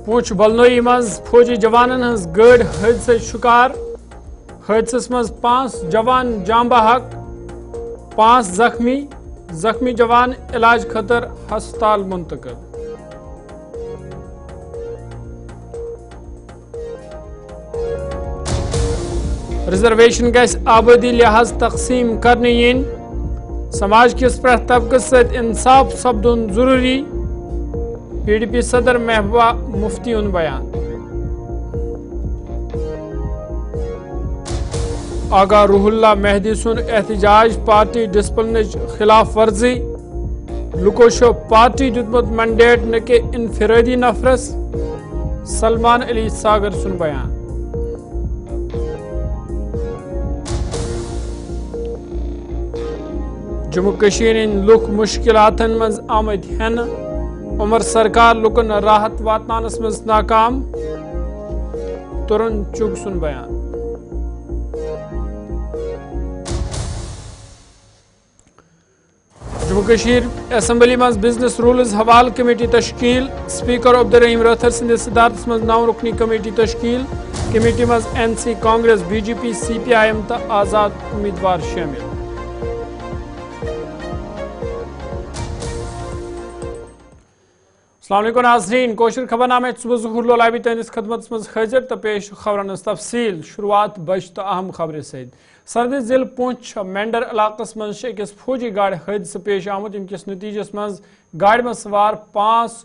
पूछ बलनोई मज फौजी जवानन हज गड़ हादसे शिकार हादसस मज 5 जवान जाम बहक 5 जख्मी जवान इलाज खतर हस्पताल मुंतकिल। रिजर्वेशन गैस आबादी लिहाज तकसीम करने यीन समाज किस प्रथ तबकस सत इंसाफ सपदुन जरूरी PDP सदर महबूबा मुफ्ती उन बयान। आगा रूहुल्ला मेहदी सुन एहतजाज पार्टी डिस्पलिन खिलाफ वर्जी लुको शो पार्टी दितमुत मैंडेट न के इनफिरादी नफरस सलमान अली सागर सुन बयान। जम्मू कश्मीर इन लुक मुश्किलातन मज आमद हन उमर सरकार लुकन राहत वातनानस मज नाकाम तुरन चुग सुन बयान। जम्मू कश्मीर असम्बली मज बिजनेस रूल्स हवाल कमेटी तश्कील स्पीकर अब्दुर्रहीम रथर सिंध सदारत मज 9 रुकनी कमेटी तश्कील कमेटी मज NC कांग्रेस BJP CPIM तो आजाद उम्मीदवार शामिल। अस्सलाम वालेकुम नाज़रीन कोशर खबरनामे सुबह ज़ुहूर लोलाबी तहनिस खदमत मज हाजिर तो पेश खबरन तफसील शुरुआत बज तो अहम खबर सद सरद जिल पुंछ मेंडर इलाकस मज अकिस फौजी गाड़ हादसे पेश आमुत यमकिस नतीजस मज गाड़ में सवार 5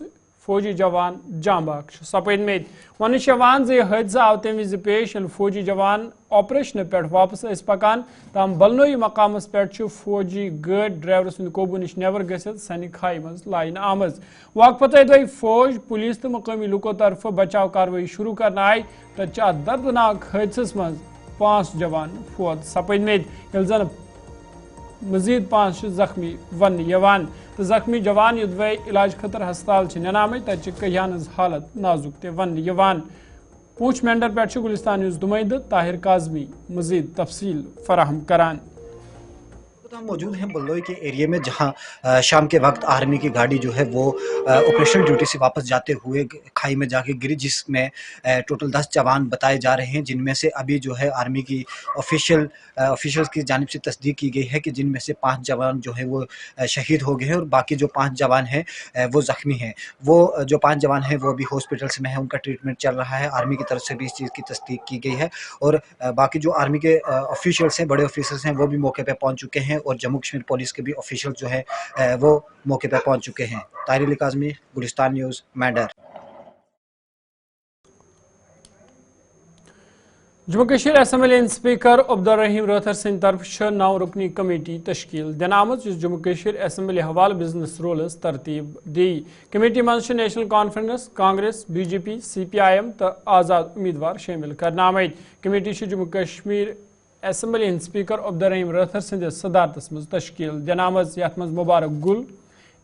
फौजी जवान जाम बहक सपद मेद वन जे हादसा आव तम विज पेश फौजी जवान ऑपरेशन पे वापस पकान तम बलनोई मकामस पे फौजी गाड़ ड्राइवर सद कोबू नश नबर गसित सनि खाई मज लाइन आमज वाकफत दई फौज पुलिस तो मकामी लुको तरफ बचाव कार्रवाई शुरू करना आई तो दर्दनाक हादस मज 5 जवान फौत सपद मेद जन मजीद 5 जख्मी वन यवान तो जख्मी जवान युद्ध इलाज खतर हस्पताल ननाम तत कहियान हालत नाजुक ते वन यवान पूंछ मेंडर पे गुलिस्तान न्यूज़ नुमाइंद ताहिर काजमी मजीद तफसील फराहम करान। हम मौजूद हैं बल्लोई के एरिया में जहां शाम के वक्त आर्मी की गाड़ी जो है वो ऑपरेशन ड्यूटी से वापस जाते हुए खाई में जाके गिरी जिसमें टोटल 10 जवान बताए जा रहे हैं जिनमें से अभी जो है आर्मी की ऑफिशियल्स की जानिब से तस्दीक की गई है कि जिनमें से 5 जवान जो है वो शहीद हो गए हैं और बाकी जो 5 जवान हैं वो ज़ख्मी हैं। वो जो 5 जवान हैं वो अभी हॉस्पिटल्स में हैं, उनका ट्रीटमेंट चल रहा है। आर्मी की तरफ से भी इस चीज़ की तस्दीक की गई है और बाकी जो आर्मी के ऑफिशियल्स हैं, बड़े ऑफिसर्स हैं, वो भी मौके पर पहुँच चुके हैं और जम्मू कश्मीर पुलिस के भी ऑफिशियल जो है वो मौके पर पहुंच चुके हैं। Tahir Kazmi, Gulistan news, Mendhar. Jammu Kashmir assembly speaker Abdur Rahim Rather सिंध तरफ 9 रुकनी कमेटी तश्कील दिन आमत जम्मू कश्मीर असम्बली हवाल बिजनेस रूल्स तरतीब दी कमेटी मज नेशनल कॉन्फ्रेंस कांग्रेस BJP CPIM तो आज़ाद उम्मीदवार शामिल करना आमद। Committee Jammu Kashmir assembly speaker Abdur Rahim Rather सिंध सदारत मज तश्कील दिन आमज यथ मज मुबारक गुल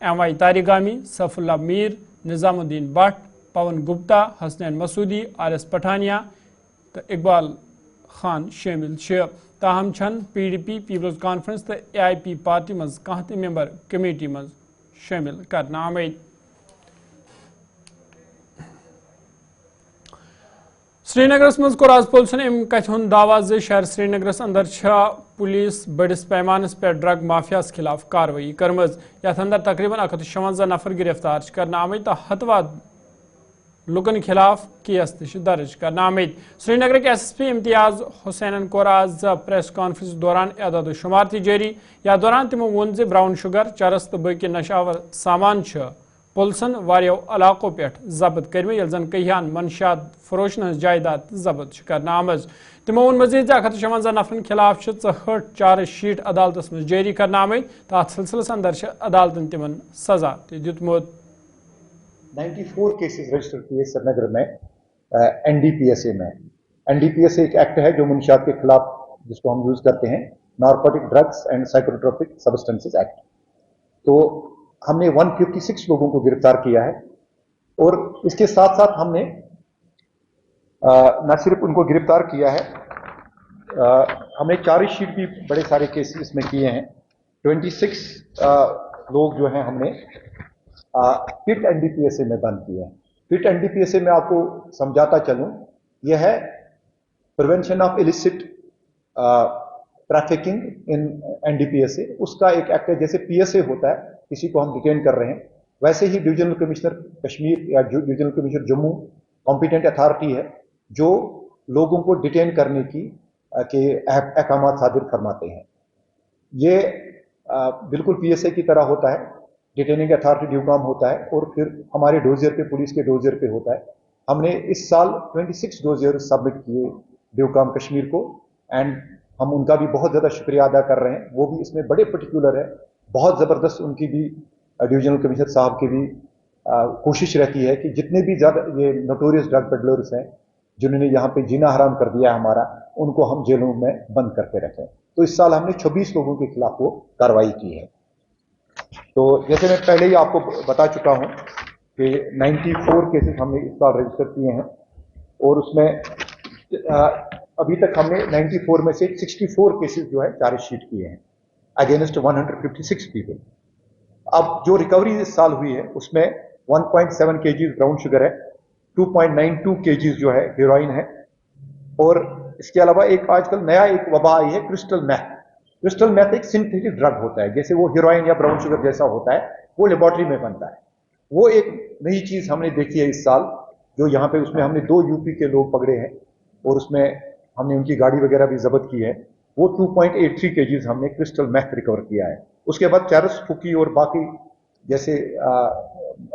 MY तारिगामी सफुल्ला मीर निजामुद्दीन भट्ट पवन गुप्ता हसनैन मसूदी RS पठानिया तो इकबाल खान शामिल ताहम छन PDP पीपल्स कॉन्फ्रेंस तो AIP पार्टी मज कह त मेंबर कमेटी मज शामिल करना आमद। श्रीनगरस मज कोर आज पुलिस अम कथ हुंद दावा जे शहर श्रीनगरस अंदर पुलिस बड़िस पैमानस पे ड्रग माफियास खिलाफ कार्रवाई करमज यथ अंदर तकरीबन 156 नफर गिरफ्तार करना आमद तो हतवाद लुकन खिलाफ केस दर्ज करना आमद। श्रीनगर के SSP इम्तियाज हुसैन कोर आज प्रेस कॉन्फ्रेंस दौरान एदाद शुमार जारी या दौरान तमो वोन जे ब्राउन शुगर चरस तो बाकी नशावर सामान पुलिसन वारियो इलाकों पे जब्त कर्म ये जन कहियान मनशात फरोशन जायदाद जब्त करना आमज। तमो वोन मजीद 156 नफरन खिलाफ 64 चार्जशीट अदालत मज जारी करना आमद तो अत सिलसिलस अंदर अदालतन तिमन सजा दितमुत। 94 केसेस रजिस्टर किए श्रीनगर में NDPSA में। NDPSA एक एक्ट है जो मुनशियात के खिलाफ जिसको हम यूज करते हैं, narcotic drugs and psychotropic substances act. तो हमने 156 लोगों को गिरफ्तार किया है और इसके साथ साथ हमने न सिर्फ उनको गिरफ्तार किया है, हमने चार्जशीट भी बड़े सारे केसेस इसमें किए हैं। 26 लोग जो हैं हमने किट NDPSA में बंद किए हैं। फिट एनडीपीएसए में आपको समझाता चलूं, यह है prevention of illicit trafficking in NDPSA. उसका एक एक्ट है, जैसे पीएसए होता है, किसी को हम डिटेन कर रहे हैं, वैसे ही डिविजनल कमिश्नर कश्मीर या divisional commissioner Jammu competent authority है जो लोगों को डिटेन करने की के अहकाम सादिर फरमाते हैं। ये बिल्कुल पीएसए की तरह होता है, डिटेनिंग अथॉरिटी ड्यू काम होता है और फिर हमारे डोजियर पे, पुलिस के डोजियर पे होता है। हमने इस साल 26 डोजियर सबमिट किए ड्यू काम कश्मीर को, एंड हम उनका भी बहुत ज़्यादा शुक्रिया अदा कर रहे हैं। वो भी इसमें बड़े पर्टिकुलर है, बहुत ज़बरदस्त उनकी भी डिविजनल कमिश्नर साहब की भी कोशिश रहती है कि जितने भी ज़्यादा ये नोटोरियस ड्रग पेडलर्स हैं जिन्होंने यहाँ पे जीना हराम कर दिया है हमारा, उनको हम जेलों में बंद करके रखें। तो इस साल हमने 26 लोगों के खिलाफ वो कार्रवाई की है। तो जैसे मैं पहले ही आपको बता चुका हूँ कि 94 केसेस हमने इस साल रजिस्टर किए हैं और उसमें अभी तक हमने 94 में से 64 केसेस जो है चार्जशीट किए हैं अगेंस्ट 156 पीपल। अब जो रिकवरी इस साल हुई है उसमें 1.7 केजीज ब्राउन शुगर है, 2.92 केजीज जो है हेरोइन है, और इसके अलावा एक आजकल नया एक वबा आई है क्रिस्टल मैथ। क्रिस्टल मैथ एक सिंथेटिक ड्रग होता है, जैसे वो हेरोइन या ब्राउन शुगर जैसा होता है, वो लेबोरेटरी में बनता है। वो एक नई चीज हमने देखी है इस साल, जो यहाँ पे उसमें हमने 2 यूपी के लोग पकड़े हैं और उसमें हमने उनकी गाड़ी वगैरह भी जब्त की है। वो 2.83 केजीज हमने क्रिस्टल मैथ रिकवर किया है। उसके बाद चरस, फुकी और बाकी जैसे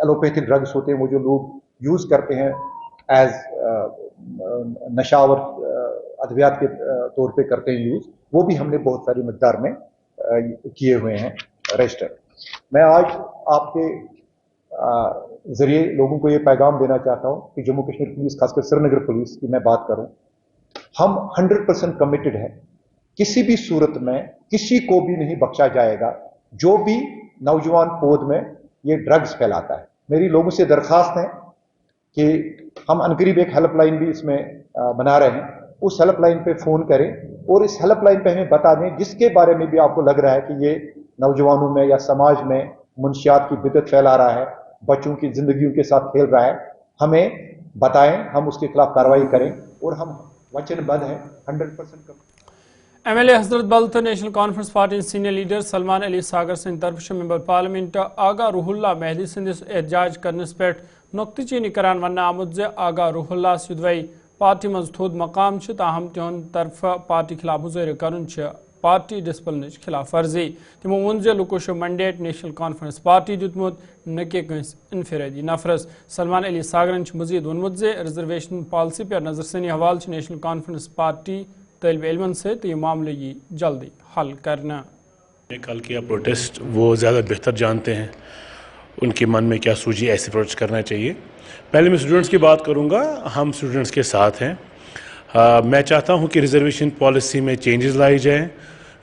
एलोपैथिक ड्रग्स होते हैं वो जो लोग यूज करते हैं एज नशा और अद्वियात के तौर पे करते हैं यूज, वो भी हमने बहुत सारी मकदार में किए हुए हैं रजिस्टर। मैं आज आपके जरिए लोगों को ये पैगाम देना चाहता हूं कि जम्मू कश्मीर पुलिस, खासकर श्रीनगर पुलिस की मैं बात करूं, हम 100% कमिटेड हैं। किसी भी सूरत में किसी को भी नहीं बख्शा जाएगा जो भी नौजवान पौध में ये ड्रग्स फैलाता है। मेरी लोगों से दरखास्त है कि हम अनकरीब एक हेल्पलाइन भी इसमें बना रहे हैं, उस हेल्पलाइन पे फोन करें और इस हेल्पलाइन पे हमें बता दें जिसके बारे में भी आपको लग रहा है कि ये नौजवानों में या समाज में मुनशियात की बिदत फैला रहा है, बच्चों की जिंदगियों के साथ खेल रहा है, हमें बताएं, हम उसके खिलाफ कार्रवाई करें और हम वचनबद्ध हैं 100%। MLA हजरत बल तो National conference party senior leader Salman Ali Sagar सिंह तरफ मेंबर पार्लियामेंट आगा रूहुल्ला महदी सिंदिस एहतजाज करनस पे नुक्ति चीनी करान वन आमुद जे आगा रूहुल्ला युदवई पार्टी मज थोद मकाम ताहम तिहन तरफ पार्टी खिलाफ मुजर करन पार्टी डिसिप्लिन खिलाफ वर्जी। तमो वोन जे लुको मैंडेट नेशनल कॉन्फ्रेंस पार्टी दितमुत न कि कंस इनफरादी नफरस। सलमान अली सागरन मजीद वोनमुत जे रिजर्वेशन पॉलिसी पर नजरसनी हवाल नेशनल कॉन्फ्रेंस पार्टी तलब इल्मन से तो ये मामले की जल्दी हल करना। कल किया प्रोटेस्ट वो ज़्यादा बेहतर जानते हैं उनके मन में क्या सूझी, ऐसे प्रोटेस्ट करना चाहिए। पहले मैं स्टूडेंट्स की बात करूंगा, हम स्टूडेंट्स के साथ हैं। मैं चाहता हूं कि रिजर्वेशन पॉलिसी में चेंजेस लाई जाएं,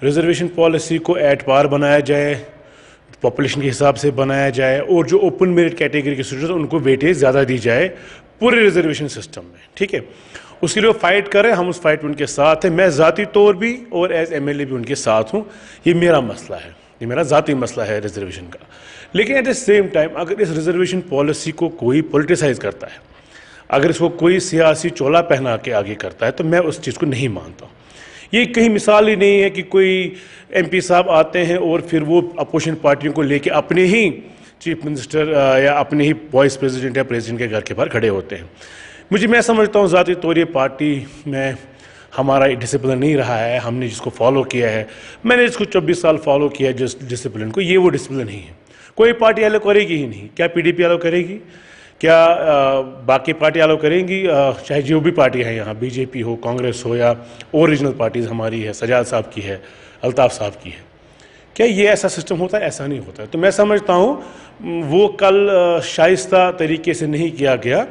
रिजर्वेशन पॉलिसी को एट पार बनाया जाए, पॉपुलेशन के हिसाब से बनाया जाए और जो ओपन मेरिट कैटेगरी के स्टूडेंट्स उनको वेटेज ज़्यादा दी जाए पूरे रिजर्वेशन सिस्टम में, ठीक है। उसके लिए वो फाइट करें, हम उस फाइट में उनके साथ हैं। मैं ज़ाती तौर भी और एज MLA भी उनके साथ हूँ। ये मेरा मसला है, ये मेरा ज़ाती मसला है रिजर्वेशन का। लेकिन एट द सेम टाइम अगर इस रिजर्वेशन पॉलिसी को कोई पॉलिटिसाइज करता है, अगर इसको कोई सियासी चोला पहना के आगे करता है, तो मैं उस चीज़ को नहीं मानता। ये कहीं मिसाल ही नहीं है कि कोई MP साहब आते हैं और फिर वो अपोजिशन पार्टियों को लेके अपने ही चीफ मिनिस्टर या अपने ही वाइस प्रेसिडेंट या प्रेसिडेंट के घर के बाहर खड़े होते हैं। मैं समझता हूँ ज़ाती तौर ये पार्टी में हमारा डिसिप्लिन नहीं रहा है, हमने जिसको फॉलो किया है, मैंने इसको 24 साल फॉलो किया है जिस डिसिप्लिन को, ये वो डिसिप्लिन नहीं है। कोई पार्टी अलाउ करेगी ही नहीं। क्या PDP अलाउ करेगी, क्या बाकी पार्टी अलाउ करेंगी, चाहे जो भी पार्टी है यहाँ, BJP हो, कांग्रेस हो या ओरिजिनल पार्टीज़ हमारी है, सजाद साहब की है, अल्ताफ़ साहब की है, क्या ये ऐसा सिस्टम होता है? ऐसा नहीं होता है। तो मैं समझता हूँ वो कल शाइस्ता तरीके से नहीं किया गया।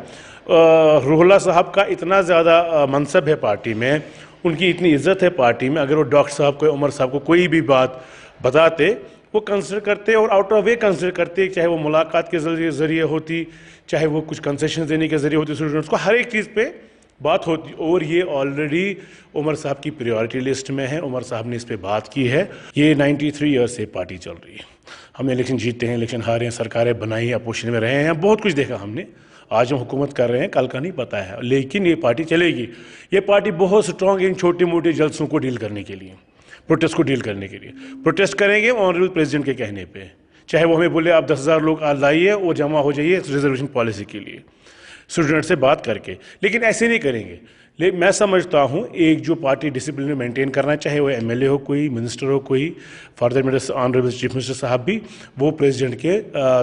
रूहुल्ला साहब का इतना ज़्यादा मनसब है पार्टी में, उनकी इतनी इज्जत है पार्टी में, अगर वो डॉक्टर साहब को, उमर साहब को कोई भी बात बताते वो कंसिडर करते और आउट ऑफ वे कंसिडर करते, चाहे वो मुलाकात के ज़रिए होती, चाहे वो कुछ कंसेशन देने के ज़रिए होती, स्टूडेंट्स को हर एक चीज़ पे बात होती। और ये ऑलरेडी उमर साहब की प्रायोरिटी लिस्ट में है, उमर साहब ने इस पर बात की है। ये 93 ईयर्स से पार्टी चल रही है। हम इलेक्शन जीतते हैं, इलेक्शन हारे हैं, सरकारें बनाई, अपोजिशन में रहे हैं, बहुत कुछ देखा हमने। आज हम हुकूमत कर रहे हैं, कल का नहीं पता है, लेकिन ये पार्टी चलेगी। ये पार्टी बहुत स्ट्रांग है इन छोटे मोटे जलसों को डील करने के लिए, प्रोटेस्ट को डील करने के लिए। प्रोटेस्ट करेंगे ऑनरेबल प्रेसिडेंट के कहने पे, चाहे वो हमें बोले आप 10,000 लोग आज लाइए और जमा हो जाइए रिजर्वेशन पॉलिसी के लिए, स्टूडेंट से बात करके, लेकिन ऐसे नहीं करेंगे। लेकिन मैं समझता हूँ एक जो पार्टी डिसिप्लिन में मेंटेन करना, चाहे वो एमएलए हो, कोई मिनिस्टर हो, कोई for that matter honourable chief minister साहब भी, वो प्रेसिडेंट के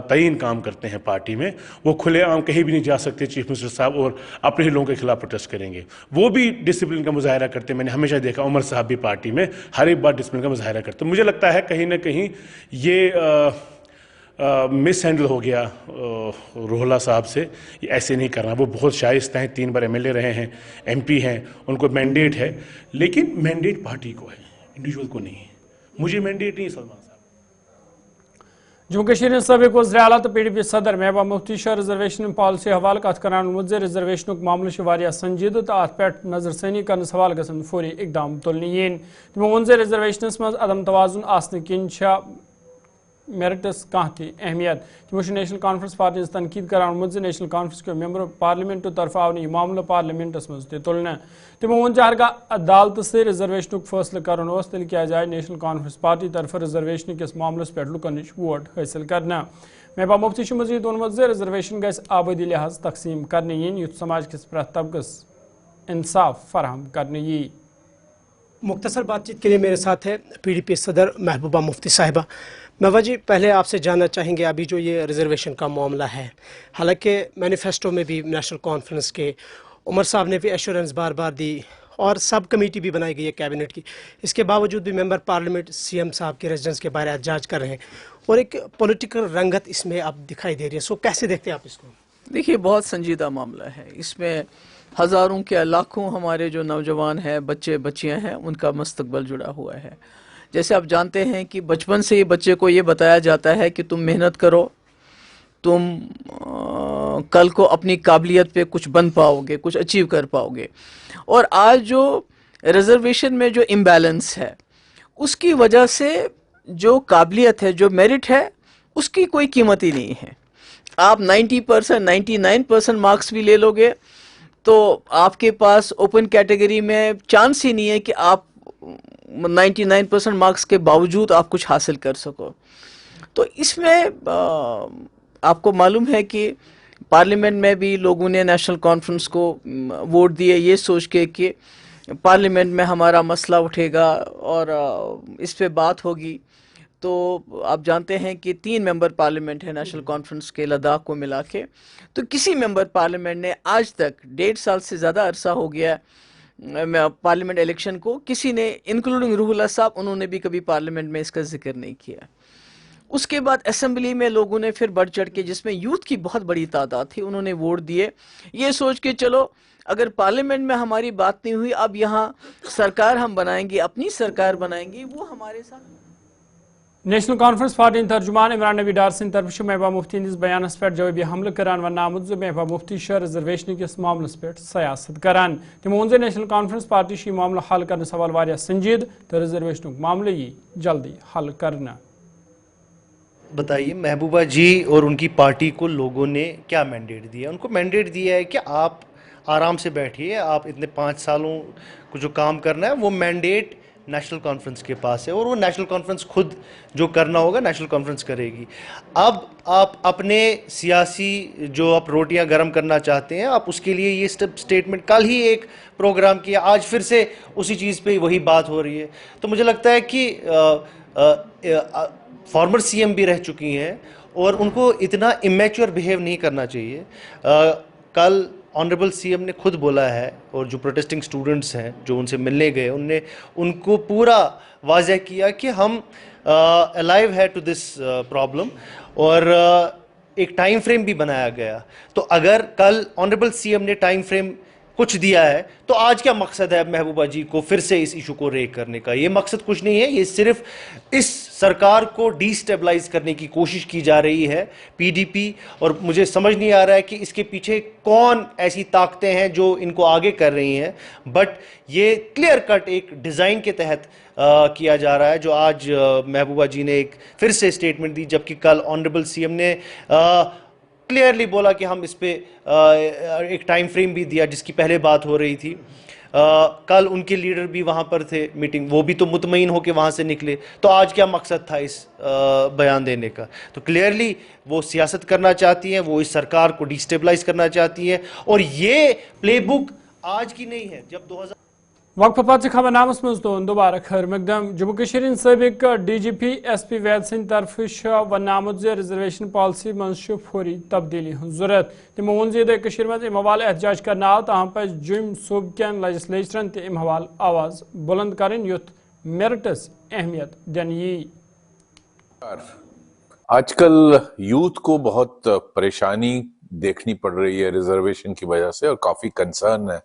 तयीन काम करते हैं पार्टी में। वो खुलेआम कहीं भी नहीं जा सकते चीफ मिनिस्टर साहब और अपने ही लोगों के खिलाफ प्रोटेस्ट करेंगे। वो भी डिसिप्लिन का मुजाहरा करते हैं। मैंने हमेशा देखा उमर साहब भी पार्टी में हर एक बार डिसिप्लिन का मुजाहरा करते हैं। मुझे लगता है कहीं ना कहीं ये मिस हैंडल हो गया रोहला साहब से। ये ऐसे नहीं करना, वो बहुत शाइस्ता हैं, 3 बार एमएलए रहे हैं, एमपी हैं, उनको मैंडेट है, लेकिन मैंडेट पार्टी को है, इंडिविजुअल को नहीं है। मुझे मैंडेट नहीं सलमान साहब। जम्मू कश्मीर सबक वज़ीर आला तो PDP सदर महबूबा मुफ्ती रिजर्वेशन पॉलिसी हवाले कत करान रिजर्वेशन मामल संजीद तो अत पे नजरसानी कर हवाले गसन फौरी इकदाम तुलने यीन। तमो वोन रिजर्वेशन मज अदम तवाजुन आसने किन मेरिटस कह अहमियत। तमो नेशनल कॉन्फ्रेंस पार्टी हज तनकीद करान नेशनल कॉन्फ्रेंस के मेंबर पार्लियामेंट तरफ आव यह मामला पार्लियामेंटस मज तुलने। तमो वोन हरगा अदालत से रिजर्वेशन फैसले कर तेल क्या जाए नेशनल कॉन्फ्रेंस पार्टी तरफ रिजर्वेशन किस मामलस पे लुकन नश वोट हासिल करना। महबूबा मुफ्ती मजीद वोनमत रिजर्वेशन गस आबादी लिहाज तकसीम करने यीन युथ समाज किस प्रत तबकस इंसाफ फराहम करने यी। मुख्तसर बातचीत के लिए मेरे साथ है PDP सदर महबूबा मुफ्ती साहिबा। महबूबा जी, पहले आपसे जानना चाहेंगे अभी जो ये रिजर्वेशन का मामला है, हालांकि मैनिफेस्टो में भी नेशनल कॉन्फ्रेंस के उमर साहब ने भी एश्योरेंस बार बार दी और सब कमेटी भी बनाई गई है कैबिनेट की, इसके बावजूद भी मेंबर पार्लियामेंट CM साहब के रेजिडेंस के बारे में जांच कर रहे हैं और एक पॉलिटिकल रंगत इसमें अब दिखाई दे रही है। सो कैसे देखते हैं आप इसको? देखिए, बहुत संजीदा मामला है। इसमें हज़ारों के लाखों हमारे जो नौजवान हैं, बच्चे बच्चियां हैं, उनका मुस्तकबिल जुड़ा हुआ है। जैसे आप जानते हैं कि बचपन से ही बच्चे को ये बताया जाता है कि तुम मेहनत करो, तुम कल को अपनी काबिलियत पे कुछ बन पाओगे, कुछ अचीव कर पाओगे। और आज जो रिजर्वेशन में जो इम्बैलेंस है, उसकी वजह से जो काबिलियत है, जो मेरिट है, उसकी कोई कीमत ही नहीं है। आप 90%, 99% मार्क्स भी ले लोगे तो आपके पास ओपन कैटेगरी में चांस ही नहीं है कि आप 99% मार्क्स के बावजूद आप कुछ हासिल कर सको। तो इसमें आपको मालूम है कि पार्लियामेंट में भी लोगों ने नेशनल कॉन्फ्रेंस को वोट दिए ये सोच के कि पार्लियामेंट में हमारा मसला उठेगा और इस पे बात होगी। तो आप जानते हैं कि 3 मेंबर पार्लियामेंट है नेशनल कॉन्फ्रेंस के लद्दाख को मिला के, तो किसी मेंबर पार्लियामेंट ने आज तक 1.5 साल से ज़्यादा अरसा हो गया पार्लियामेंट इलेक्शन को, किसी ने इंक्लूडिंग रूहुल्लाह साहब, उन्होंने भी कभी पार्लियामेंट में इसका जिक्र नहीं किया। उसके बाद असेंबली में लोगों ने फिर बढ़ चढ़ के, जिसमें यूथ की बहुत बड़ी तादाद थी, उन्होंने वोट दिए ये सोच के चलो अगर पार्लियामेंट में हमारी बात नहीं हुई, अब यहाँ सरकार हम बनाएंगे, अपनी सरकार बनाएंगे, वो हमारे साथ। नेशनल कॉन्फ्रेंस पार्टी तर्जुमान इमरान नबी डार सिंह तरफ महबूबा मुफ्ती बयान पे जवाबी हमल करान वन आमुद महबूबा मुफ्ती रिजर्वेशन किस मामलस पे सियासत करान। तमो वोन नेशनल कॉन्फ्रेंस पार्टी यह मामला हल करने सवाल वारिया संजीद तो रिजर्वेशन मामले ये जल्दी हल करना। बताइए, महबूबा जी और उनकी पार्टी को लोगों ने क्या मैंडेट दिया? उनको मैंडेट दिया है कि आप आराम से बैठिए, आप इतने 5 सालों को जो काम करना है वो मैंडेट नेशनल कॉन्फ्रेंस के पास है और वो नेशनल कॉन्फ्रेंस खुद जो करना होगा नेशनल कॉन्फ्रेंस करेगी। अब आप अपने सियासी जो आप रोटियां गर्म करना चाहते हैं, आप उसके लिए ये स्टेटमेंट, कल ही एक प्रोग्राम किया, आज फिर से उसी चीज़ पे वही बात हो रही है। तो मुझे लगता है कि फॉर्मर CM भी रह चुकी हैं और उनको इतना इमेच्योर बिहेव नहीं करना चाहिए। कल ऑनरेबल CM ने खुद बोला है और जो प्रोटेस्टिंग स्टूडेंट्स हैं जो उनसे मिलने गए, उनको पूरा वाज़ह किया कि हम अलाइव है टू दिस प्रॉब्लम और एक टाइम फ्रेम भी बनाया गया। तो अगर कल ऑनरेबल CM ने टाइम फ्रेम कुछ दिया है तो आज क्या मकसद है महबूबा जी को फिर से इस इशू को रेक करने का? ये मकसद कुछ नहीं है, ये सिर्फ इस सरकार को डिस्टेबलाइज करने की कोशिश की जा रही है PDP। और मुझे समझ नहीं आ रहा है कि इसके पीछे कौन ऐसी ताकतें हैं जो इनको आगे कर रही हैं, बट ये क्लियर कट एक डिज़ाइन के तहत किया जा रहा है, जो आज महबूबा जी ने एक फिर से स्टेटमेंट दी, जबकि कल ऑनरेबल CM ने क्लियरली बोला कि हम इस पे एक टाइम फ्रेम भी दिया जिसकी पहले बात हो रही थी। कल उनके लीडर भी वहाँ पर थे मीटिंग, वो भी तो मुतमईन होकर वहाँ से निकले, तो आज क्या मकसद था इस बयान देने का? तो क्लियरली वो सियासत करना चाहती हैं, वो इस सरकार को डिस्टेबलाइज करना चाहती हैं, और ये प्लेबुक आज की नहीं है। जब 2000 वक्फ पत खबरनामस मज दोन दोबारा खैर मकदम जम्मू कश्मीर सबक DGP SP वैद सिंह तरफ वन आमुत जे रिजर्वेशन पॉलिसी मज फौरी तब्दीली हज जरूरत। तमो वोन जे मज अम हवाल एहतजाज करना आव तहम पज जुम सूब कन लेजिस्लेचरन तम हवाल आवाज बुलंद करें युथ मेरिटस अहमियत दिन यी। आजकल यूथ को बहुत परेशानी देखनी पड़ रही है रिजर्वेशन की वजह से, और काफी कंसर्न है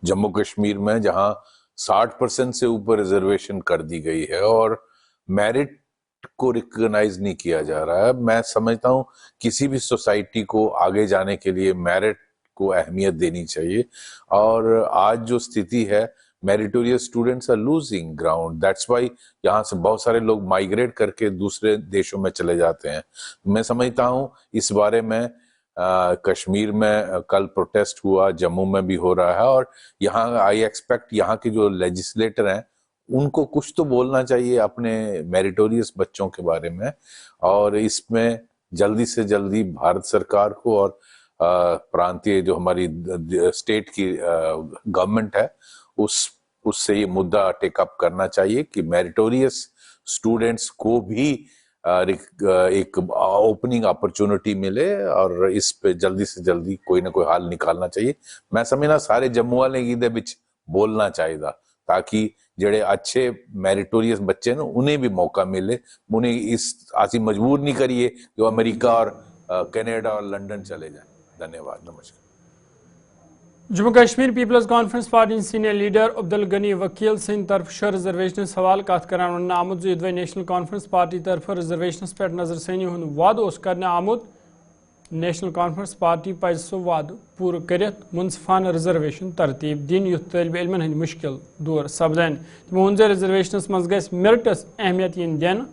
जम्मू कश्मीर में, जहां 60% से ऊपर रिजर्वेशन कर दी गई है और मेरिट को रिकॉग्नाइज नहीं किया जा रहा है। मैं समझता हूं किसी भी सोसाइटी को आगे जाने के लिए मेरिट को अहमियत देनी चाहिए, और आज जो स्थिति है meritorious students are losing ground, that's why यहाँ से बहुत सारे लोग माइग्रेट करके दूसरे देशों में चले जाते हैं। मैं समझता हूँ इस बारे में कश्मीर में कल प्रोटेस्ट हुआ, जम्मू में भी हो रहा है, और यहाँ आई एक्सपेक्ट यहाँ के जो लेजिस्लेटर हैं उनको कुछ तो बोलना चाहिए अपने मेरिटोरियस बच्चों के बारे में, और इसमें जल्दी से जल्दी भारत सरकार को और प्रांतीय जो हमारी स्टेट की गवर्नमेंट है उससे ये मुद्दा टेकअप करना चाहिए कि मेरिटोरियस स्टूडेंट्स को भी एक ओपनिंग अपॉर्चुनिटी मिले, और इस पे जल्दी से जल्दी कोई ना कोई हल निकालना चाहिए। मैं समझना सारे जम्मू वाले गिदे बिच बोलना चाहिए ताकि जेड़े अच्छे मेरिटोरियस बच्चे ने उन्हें भी मौका मिले, उन्हें इस आसी मजबूर नहीं करिए कि वो अमेरिका और कनाडा और लंदन चले जाएं। धन्यवाद, नमस्कार। Jammu Kashmir People's Conference party senior leader Abdul Gani Vakil सिंह तरफ रिजर्वेशन सवाल कत कर आमुत जो नेशनल कॉन्फ्रेंस पार्टी तरफ रिजर्वेशन पे नजरसानी हूं वाद कर आमुत। नेशनल कॉन्फ्रेंस पार्टी पज सह वाद पूर कर मुनसिफाना रिजर्वेशन तरतीब दिन युथ तलब इल्मन हंद मुश्किल दूर सपदन। तमो वोन रिजर्वेशन मज गस मेरिटस अहमियत इन दिन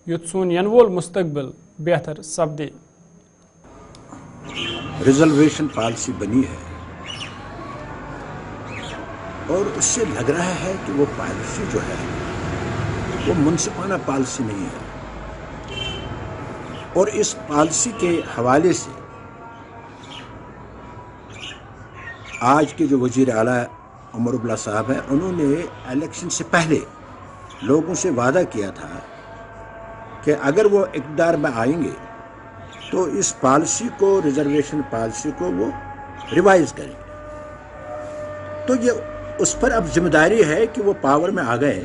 युथ सोन यन वोल मुस्तकबिल बेहतर सपदे। रिजर्वेशन पॉलिसी बनी है और उससे लग रहा है कि वो पॉलिसी जो है वो मुनसिफाना पॉलिसी नहीं है, और इस पॉलिसी के हवाले से आज के जो वजीर आला उमर अब्दुल्ला साहब हैं, उन्होंने इलेक्शन से पहले लोगों से वादा किया था कि अगर वो इक़्तिदार में आएंगे तो इस पॉलिसी को, रिजर्वेशन पॉलिसी को वो रिवाइज करेंगे। तो ये उस पर अब जिम्मेदारी है कि वो पावर में आ गए,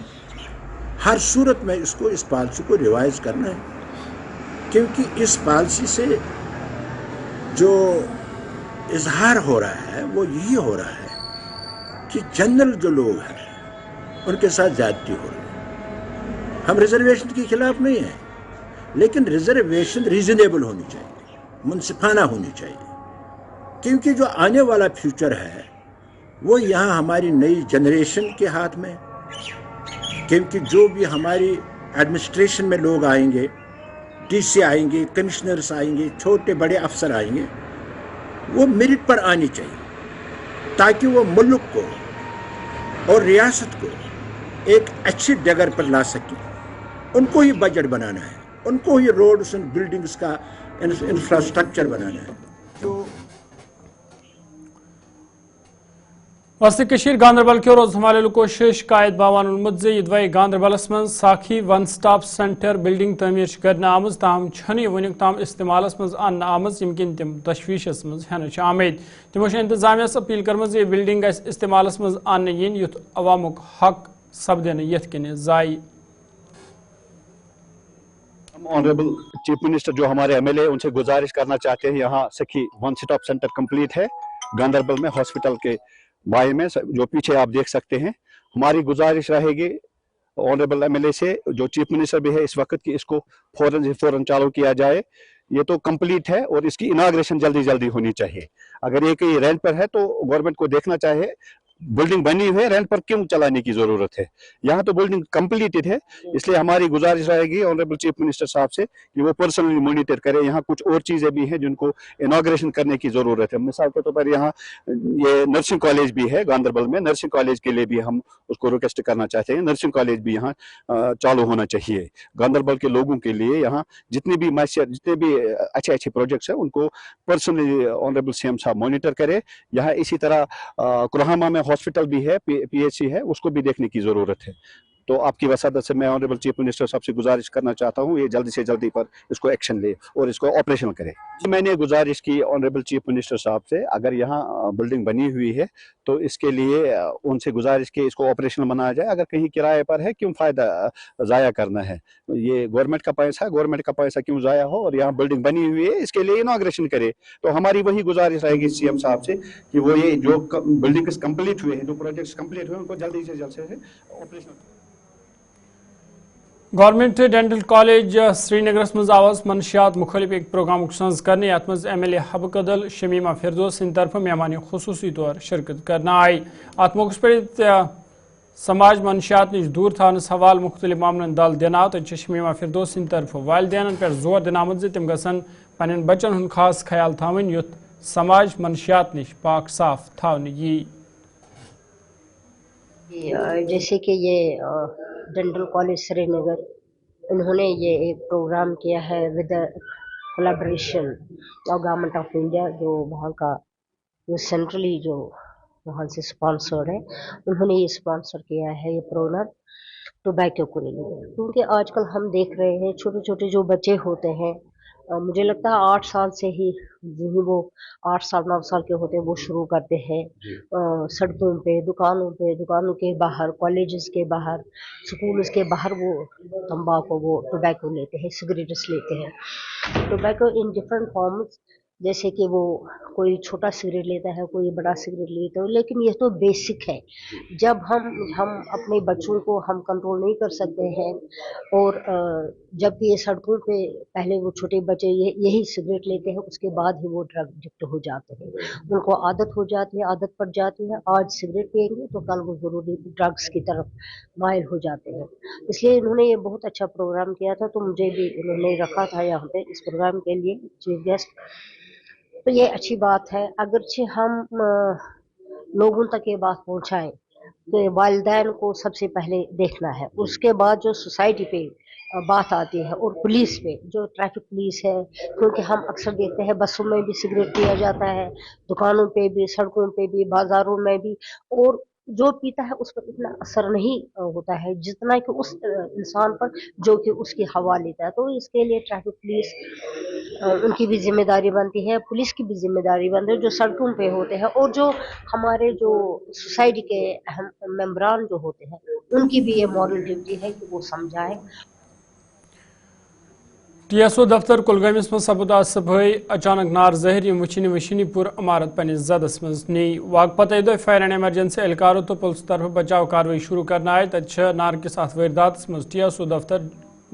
हर सूरत में इस पॉलिसी को रिवाइज करना है, क्योंकि इस पॉलिसी से जो इजहार हो रहा है वो यही हो रहा है कि जनरल जो लोग हैं उनके साथ ज्यादती हो रही है। हम रिजर्वेशन के खिलाफ नहीं हैं, लेकिन रिजर्वेशन रीजनेबल होनी चाहिए, मुनसिफाना होनी चाहिए, क्योंकि जो आने वाला फ्यूचर है वो यहाँ हमारी नई जनरेशन के हाथ में, क्योंकि जो भी हमारी एडमिनिस्ट्रेशन में लोग आएंगे, डीसी आएंगे, कमिश्नर्स आएंगे, छोटे बड़े अफसर आएंगे, वो मेरिट पर आनी चाहिए ताकि वो मुल्क को और रियासत को एक अच्छी जगह पर ला सकें। उनको ही बजट बनाना है, उनको ही रोड्स एंड बिल्डिंग्स का इंफ्रास्ट्रक्चर बनाना है। तो वस्ती कशीर गांधरबल के रोज हमारे कोशिश कायद बावान मुद्दे यदवई गांधरबलस मं साखी वन स्टॉप सेंटर बिल्डिंग तमीर करना आमज ताम छन वनिक ताम इस्तेमालस मं अन आमज यमकिन तम तशवीशस मं हन आमेद। तमो इंतजामिया अपील कर्म ये बिल्डिंग इस्तेमालस मं अन yin युथ अवामुक हक सपदन यथ कन जाय। हम ऑनरेबल चीफ मिनिस्टर जो हमारे MLA उनसे गुजारिश करना चाहते हैं, यहाँ सखी वन स्टॉप सेंटर कंप्लीट है गांधरबल में हॉस्पिटल के बाय में, जो पीछे आप देख सकते हैं। हमारी गुजारिश रहेगी ऑनरेबल MLA से, जो चीफ मिनिस्टर भी है इस वक्त, कि इसको फौरन चालू किया जाए। ये तो कंप्लीट है और इसकी इनाग्रेशन जल्दी होनी चाहिए। अगर ये कहीं रेंट पर है तो गवर्नमेंट को देखना चाहिए बिल्डिंग बनी हुई है, रेंट पर क्यों चलाने की जरूरत है? यहाँ तो बिल्डिंग कंप्लीटेड है, इसलिए हमारी गुजारिश रहेगी ऑनरेबल चीफ मिनिस्टर साहब से कि वो पर्सनली मॉनिटर करें। यहाँ कुछ और चीजें भी हैं जिनको इनॉग्रेशन करने की जरूरत है। मिसाल के तौर पर यहाँ ये नर्सिंग कॉलेज भी है गांधरबल में, नर्सिंग कॉलेज के लिए भी हम उसको रिक्वेस्ट करना चाहते हैं। नर्सिंग कॉलेज भी यहाँ चालू होना चाहिए। गांधरबल के लोगों के लिए यहाँ जितने भी अच्छे अच्छे प्रोजेक्ट्स हैं उनको पर्सनली ऑनरेबल सीएम साहब मॉनिटर करे। यहाँ इसी तरह कुरहामा में हॉस्पिटल भी है, पीएचसी है, उसको भी देखने की जरूरत है। तो आपकी वसादत से मैं ऑनरेबल चीफ मिनिस्टर साहब से गुजारिश करना चाहता हूँ ये जल्दी से जल्दी पर इसको एक्शन ले और इसको ऑपरेशनल करे। मैंने गुजारिश की ऑनरेबल चीफ मिनिस्टर साहब से, अगर यहाँ बिल्डिंग बनी हुई है तो इसके लिए उनसे गुजारिश की इसको ऑपरेशनल बनाया जाए। अगर कहीं किराए पर है क्यों फायदा ज़ाया करना है? ये गवर्नमेंट का पैसा क्यों ज़ाया हो? और यहाँ बिल्डिंग बनी हुई है, इसके लिए इनॉग्रेशन करे। तो हमारी वही गुजारिश रहेगी सीएम साहब से कि वो ये जो बिल्डिंग कंप्लीट हुए हैं, जो प्रोजेक्ट्स कंप्लीट हुए हैं, उनको जल्दी से operational. Government dental college Srinagar मज आवाज मनशियात मुखालिफ एक प्रोग्राम सज करने अत मज MLA हबकदल शमीमा फिरदौस सिंध तरफ मेहमानी खुसूसी तौर शिरकत करना आई। अत मौके पर समाज मनशियात नश दूर थानस हवाल मुख्तलिफ मामलन दल दिना तो शमीमा फिरदौस सिंध तरफ वालदेन पर जोर दिनामत जे तम गसन पन्न बच्चन हुंद खास ख्याल थावन युत समाज मनशियात नश पाक साफ थावन यी। जैसे कि ये डेंटल कॉलेज श्रीनगर, उन्होंने ये एक प्रोग्राम किया है with collaboration of government of India, जो वहाँ का जो सेंट्रली जो वहाँ से स्पॉन्सर्ड है, उन्होंने ये स्पॉन्सर किया है ये प्रोग्राम टोबैको को लेकर। क्योंकि आजकल हम देख रहे हैं छोटे छोटे जो बच्चे होते हैं, मुझे लगता है 8 साल से ही वो 8 साल 9 साल के होते हैं वो शुरू करते हैं सड़कों पे, दुकानों के बाहर, कॉलेजेस के बाहर, स्कूल्स के बाहर वो तंबाकू, वो टोबैको लेते हैं, सिगरेट्स लेते हैं। टोबैको इन डिफरेंट फॉर्म्स, जैसे कि वो कोई छोटा सिगरेट लेता है, कोई बड़ा सिगरेट लेता है, लेकिन ये तो बेसिक है। जब हम अपने बच्चों को हम कंट्रोल नहीं कर सकते हैं, और जब ये सड़कों पे पहले वो छोटे बच्चे यही सिगरेट लेते हैं, उसके बाद ही वो ड्रग एडिक्ट हो जाते हैं, उनको आदत हो जाती है, आदत पड़ जाती है। आज सिगरेट पियेंगे तो कल वो ज़रूरी ड्रग्स की तरफ माइल हो जाते हैं। इसलिए इन्होंने ये बहुत अच्छा प्रोग्राम किया था, तो मुझे भी इन्होंने रखा था यहाँ पे इस प्रोग्राम के लिए चीफ गेस्ट। तो ये अच्छी बात है। अगरचे हम लोगों तक ये बात पहुंचाएं तो वालिदैन को सबसे पहले देखना है, उसके बाद जो सोसाइटी पे बात आती है, और पुलिस पे, जो ट्रैफिक पुलिस है, क्योंकि हम अक्सर देखते हैं बसों में भी सिगरेट पिया जाता है, दुकानों पे भी, सड़कों पे भी, बाजारों में भी, और जो पीता है उस पर इतना असर नहीं होता है जितना कि उस इंसान पर जो कि उसकी हवा लेता है। तो इसके लिए ट्रैफिक पुलिस उनकी भी जिम्मेदारी बनती है, पुलिस की भी जिम्मेदारी बनती है, जो सड़कों पे होते हैं, और जो हमारे जो सोसाइटी के अहम मेंबरान जो होते हैं, उनकी भी ये मॉरल ड्यूटी है कि वो समझाएं। TSO दफ्तर कुलगामिस मज सपद आज सभे अचानक नार जहर यम वशीनी पुर इमारत पन्निस जदस मज नी। वाक पत दो फायर एंड एमरजेंसी एहलकारों तो पुलिस तरफ बचाव कार्रवाई शुरू करना आय। तत नार किस अत वारदात मज TSO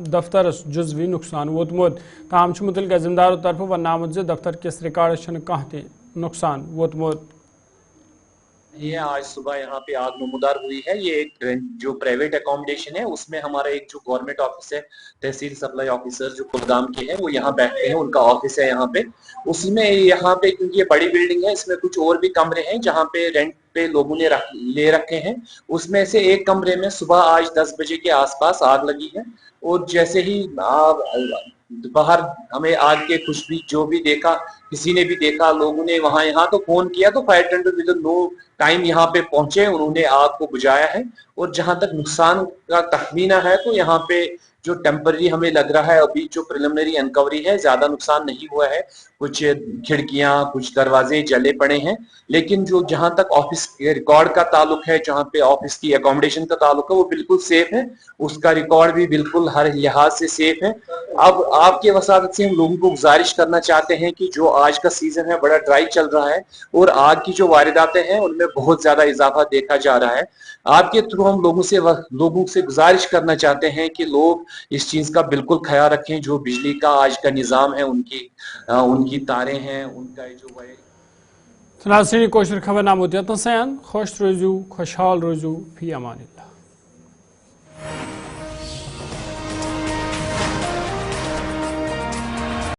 दफ्तरस जुजवी नुकसान वोतमुत। ताम मुतलका जिम्मेदारों तरफ वन आमुत जे दफ्तर किस रिकॉर्डस कह नुकसान वोतमुत। ये आज सुबह यहाँ पे आग नमूदार हुई है। ये एक जो प्राइवेट अकोमोडेशन है, उसमें हमारा एक जो गवर्नमेंट ऑफिस है, तहसील सप्लाई ऑफिसर जो कुलगाम के हैं, वो यहाँ बैठते हैं, उनका ऑफिस है यहाँ पे। उसमें यहाँ पे, क्योंकि ये बड़ी बिल्डिंग है, इसमें कुछ और भी कमरे हैं जहाँ पे रेंट पे लोगों ने ले रखे हैं। उसमें से एक कमरे में सुबह आज 10 बजे के आसपास आग लगी है, और जैसे ही बाहर हमें आग के खुशबू जो भी देखा, किसी ने भी देखा, लोगों ने वहां यहाँ तो फोन किया, तो fire tender with no time यहाँ पे पहुंचे, उन्होंने आग को बुझाया है। और जहां तक नुकसान का तखमीना है, तो यहाँ पे जो टेम्पररी हमें लग रहा है, अभी जो प्रिलिमिनरी इंक्वायरी है, ज्यादा नुकसान नहीं हुआ है। कुछ खिड़कियां, कुछ दरवाजे जले पड़े हैं, लेकिन जो जहां तक ऑफिस के रिकॉर्ड का ताल्लुक है, जहां पे ऑफिस की अकोमोडेशन का ताल्लुक है, वो बिल्कुल सेफ है, उसका रिकॉर्ड भी बिल्कुल हर लिहाज से सेफ है। अब आपके वसादत से हम लोगों को गुजारिश करना चाहते हैं कि जो आज का सीजन है बड़ा ड्राई चल रहा है, और आग की जो वारदातें हैं उनमें बहुत ज्यादा इजाफा देखा जा रहा है। आपके थ्रू हम लोगों से गुजारिश करना चाहते हैं कि लोग इस चीज का बिल्कुल ख्याल रखें। जो बिजली का आज का निजाम है, उनकी तारें हैं, उनका जो तो नाज़रीन कोशिश खबर नाम होती है तो सयान खुश रोजू खुशहाल रोजू फी अमान।